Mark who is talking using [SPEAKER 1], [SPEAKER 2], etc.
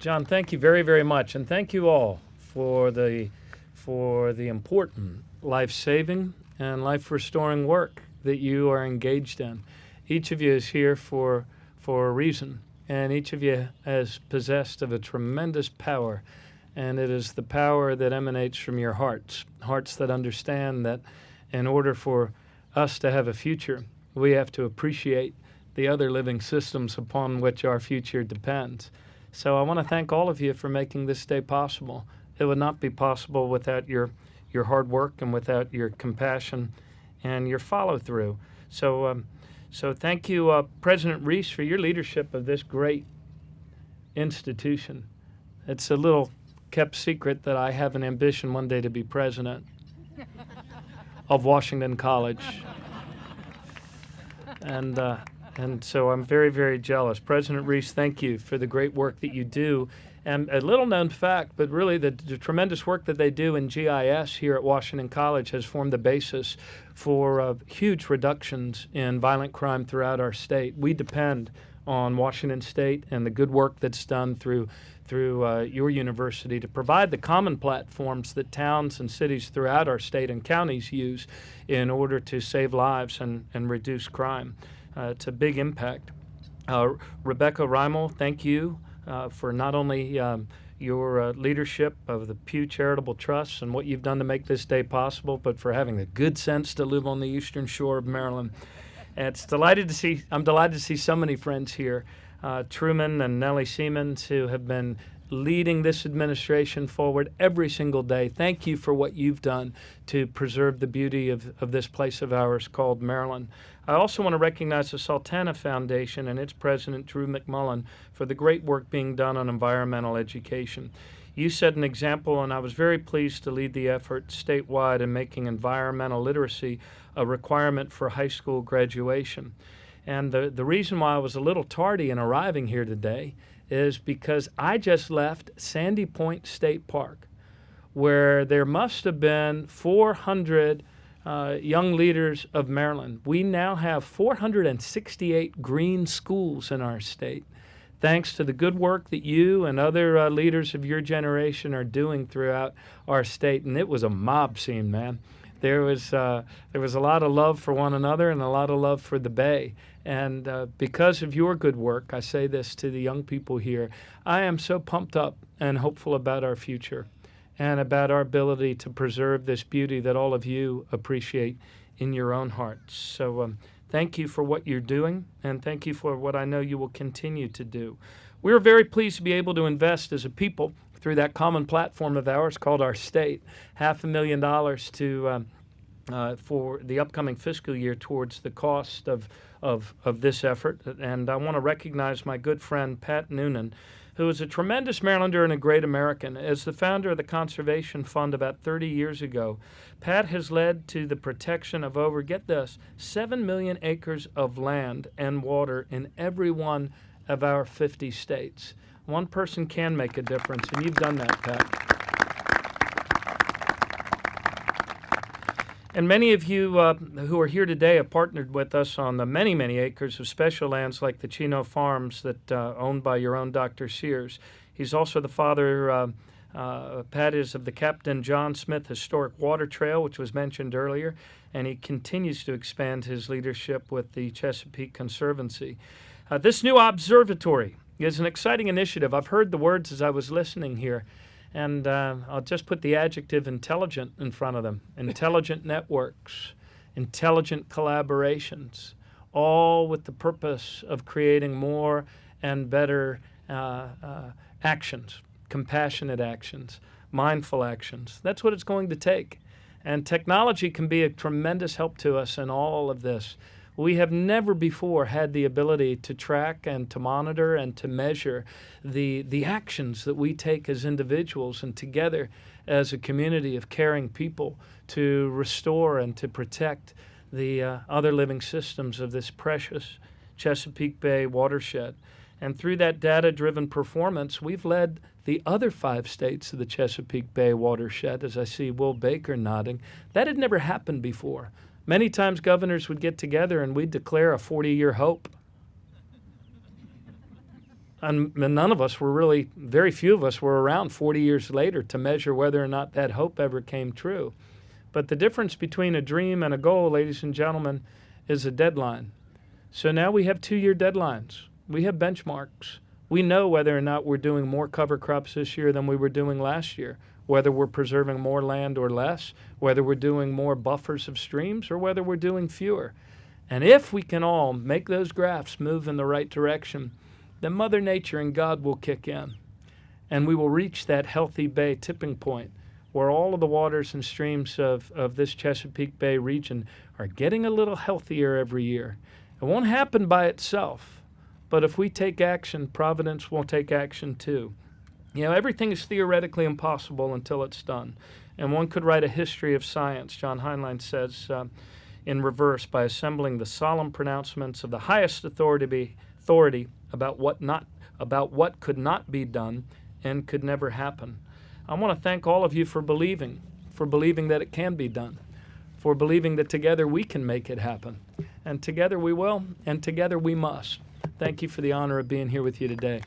[SPEAKER 1] John, thank you very, very much, and thank you all for the important life-saving and life-restoring work that you are engaged in. Each of you is here for a reason, and each of you is possessed of a tremendous power, and it is the power that emanates from your hearts that understand that in order for us to have a future, we have to appreciate the other living systems upon which our future depends. So I want to thank all of you for making this day possible. It would not be possible without your hard work and without your compassion and your follow-through. So thank you, President Reese, for your leadership of this great institution. It's a little kept secret that I have an ambition one day to be president of Washington College. And so I'm very, very jealous. President Reese, thank you for the great work that you do. And a little known fact, but really the tremendous work that they do in GIS here at Washington College has formed the basis for huge reductions in violent crime throughout our state. We depend on Washington State and the good work that's done through your university to provide the common platforms that towns and cities throughout our state and counties use in order to save lives and reduce crime. It's a big impact. Rebecca Rimel, thank you for not only your leadership of the Pew Charitable Trusts and what you've done to make this day possible, but for having the good sense to live on the eastern shore of Maryland. I'm delighted to see so many friends here, Truman and Nellie Siemens, who have been leading this administration forward every single day. Thank you for what you've done to preserve the beauty of this place of ours called Maryland. I also want to recognize the Sultana Foundation and its president, Drew McMullen, for the great work being done on environmental education. You set an example, and I was very pleased to lead the effort statewide in making environmental literacy a requirement for high school graduation. And the reason why I was a little tardy in arriving here today is because I just left Sandy Point State Park, where there must have been 400 young leaders of Maryland. We now have 468 green schools in our state, thanks to the good work that you and other leaders of your generation are doing throughout our state. And it was a mob scene, man. There was a lot of love for one another and a lot of love for the Bay. And because of your good work, I say this to the young people here, I am so pumped up and hopeful about our future and about our ability to preserve this beauty that all of you appreciate in your own hearts. So thank you for what you're doing, and thank you for what I know you will continue to do. We're very pleased to be able to invest as a people through that common platform of ours called our state, $500,000 to for the upcoming fiscal year towards the cost of this effort. And I want to recognize my good friend Pat Noonan, who is a tremendous Marylander and a great American. As the founder of the Conservation Fund about 30 years ago, Pat has led to the protection of over, get this, 7 million acres of land and water in every one of our 50 states. One person can make a difference, and you've done that, Pat. And many of you who are here today have partnered with us on the many, many acres of special lands like the Chino Farms that owned by your own Dr. Sears. He's also the father, Pat is, of the Captain John Smith Historic Water Trail, which was mentioned earlier, and he continues to expand his leadership with the Chesapeake Conservancy. This new observatory is an exciting initiative. I've heard the words as I was listening here. And I'll just put the adjective intelligent in front of them. Intelligent networks, intelligent collaborations, all with the purpose of creating more and better actions, compassionate actions, mindful actions. That's what it's going to take. And technology can be a tremendous help to us in all of this. We have never before had the ability to track and to monitor and to measure the actions that we take as individuals and together as a community of caring people to restore and to protect the other living systems of this precious Chesapeake Bay watershed. And through that data-driven performance, we've led the other 5 states of the Chesapeake Bay watershed, as I see Will Baker nodding. That had never happened before. Many times governors would get together and we'd declare a 40-year hope. And none of us were really, very few of us were around 40 years later to measure whether or not that hope ever came true. But the difference between a dream and a goal, ladies and gentlemen, is a deadline. So now we have 2-year deadlines. We have benchmarks. We know whether or not we're doing more cover crops this year than we were doing last year, whether we're preserving more land or less, whether we're doing more buffers of streams or whether we're doing fewer. And if we can all make those graphs move in the right direction, then Mother Nature and God will kick in. And we will reach that healthy bay tipping point where all of the waters and streams of this Chesapeake Bay region are getting a little healthier every year. It won't happen by itself, but if we take action, Providence will take action too. You know, everything is theoretically impossible until it's done. And one could write a history of science, John Heinlein says, in reverse, by assembling the solemn pronouncements of the highest authority about what could not be done and could never happen. I want to thank all of you for believing that it can be done, for believing that together we can make it happen. And together we will, and together we must. Thank you for the honor of being here with you today.